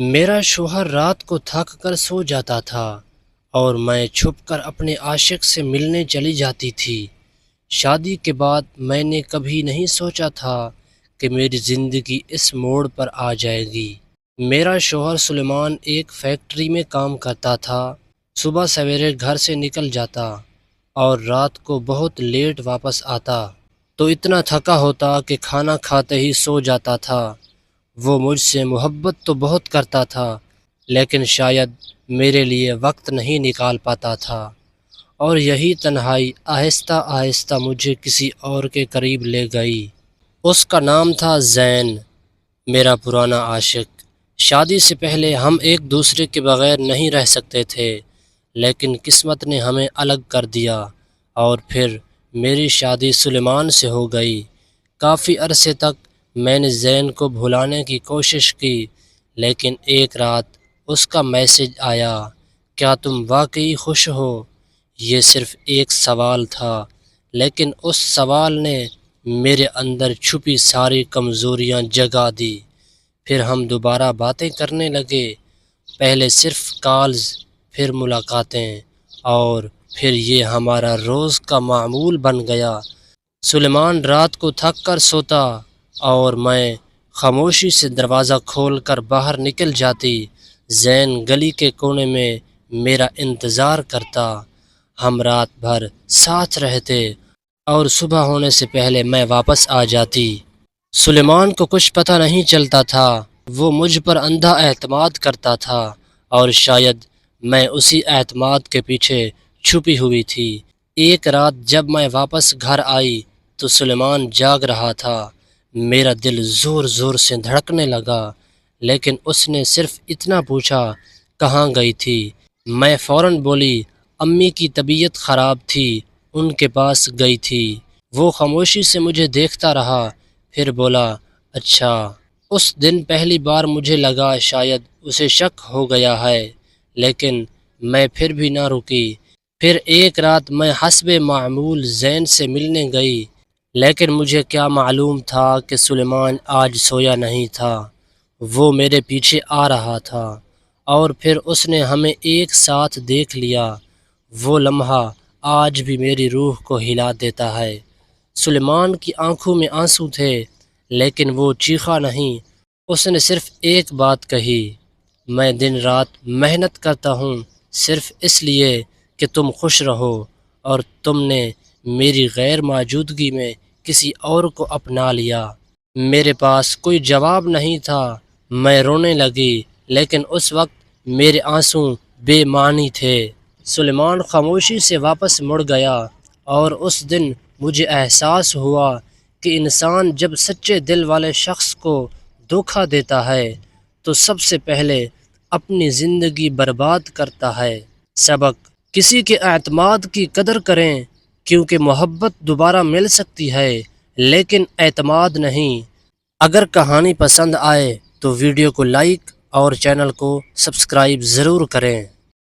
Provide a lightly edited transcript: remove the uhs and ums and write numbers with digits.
میرا شوہر رات کو تھک کر سو جاتا تھا اور میں چھپ کر اپنے عاشق سے ملنے چلی جاتی تھی۔ شادی کے بعد میں نے کبھی نہیں سوچا تھا کہ میری زندگی اس موڑ پر آ جائے گی۔ میرا شوہر سلیمان ایک فیکٹری میں کام کرتا تھا۔ صبح سویرے گھر سے نکل جاتا اور رات کو بہت لیٹ واپس آتا تو اتنا تھکا ہوتا کہ کھانا کھاتے ہی سو جاتا تھا۔ وہ مجھ سے محبت تو بہت کرتا تھا لیکن شاید میرے لیے وقت نہیں نکال پاتا تھا، اور یہی تنہائی آہستہ آہستہ مجھے کسی اور کے قریب لے گئی۔ اس کا نام تھا زین، میرا پرانا عاشق۔ شادی سے پہلے ہم ایک دوسرے کے بغیر نہیں رہ سکتے تھے، لیکن قسمت نے ہمیں الگ کر دیا اور پھر میری شادی سلیمان سے ہو گئی۔ کافی عرصے تک میں نے زین کو بھلانے کی کوشش کی، لیکن ایک رات اس کا میسج آیا، کیا تم واقعی خوش ہو؟ یہ صرف ایک سوال تھا، لیکن اس سوال نے میرے اندر چھپی ساری کمزوریاں جگا دی۔ پھر ہم دوبارہ باتیں کرنے لگے، پہلے صرف کالز، پھر ملاقاتیں، اور پھر یہ ہمارا روز کا معمول بن گیا۔ سلیمان رات کو تھک کر سوتا اور میں خاموشی سے دروازہ کھول کر باہر نکل جاتی۔ زین گلی کے کونے میں میرا انتظار کرتا۔ ہم رات بھر ساتھ رہتے اور صبح ہونے سے پہلے میں واپس آ جاتی۔ سلیمان کو کچھ پتہ نہیں چلتا تھا، وہ مجھ پر اندھا اعتماد کرتا تھا اور شاید میں اسی اعتماد کے پیچھے چھپی ہوئی تھی۔ ایک رات جب میں واپس گھر آئی تو سلیمان جاگ رہا تھا۔ میرا دل زور زور سے دھڑکنے لگا، لیکن اس نے صرف اتنا پوچھا، کہاں گئی تھی؟ میں فوراً بولی، امی کی طبیعت خراب تھی، ان کے پاس گئی تھی۔ وہ خاموشی سے مجھے دیکھتا رہا، پھر بولا، اچھا۔ اس دن پہلی بار مجھے لگا شاید اسے شک ہو گیا ہے، لیکن میں پھر بھی نہ رکی۔ پھر ایک رات میں حسب معمول زین سے ملنے گئی، لیکن مجھے کیا معلوم تھا کہ سلیمان آج سویا نہیں تھا، وہ میرے پیچھے آ رہا تھا، اور پھر اس نے ہمیں ایک ساتھ دیکھ لیا۔ وہ لمحہ آج بھی میری روح کو ہلا دیتا ہے۔ سلیمان کی آنکھوں میں آنسو تھے، لیکن وہ چیخا نہیں۔ اس نے صرف ایک بات کہی، میں دن رات محنت کرتا ہوں صرف اس لیے کہ تم خوش رہو، اور تم نے میری غیر موجودگی میں کسی اور کو اپنا لیا۔ میرے پاس کوئی جواب نہیں تھا، میں رونے لگی، لیکن اس وقت میرے آنسو بے معنی تھے۔ سلیمان خاموشی سے واپس مڑ گیا، اور اس دن مجھے احساس ہوا کہ انسان جب سچے دل والے شخص کو دھوکا دیتا ہے تو سب سے پہلے اپنی زندگی برباد کرتا ہے۔ سبق: کسی کے اعتماد کی قدر کریں، کیونکہ محبت دوبارہ مل سکتی ہے لیکن اعتماد نہیں۔ اگر کہانی پسند آئے تو ویڈیو کو لائک اور چینل کو سبسکرائب ضرور کریں۔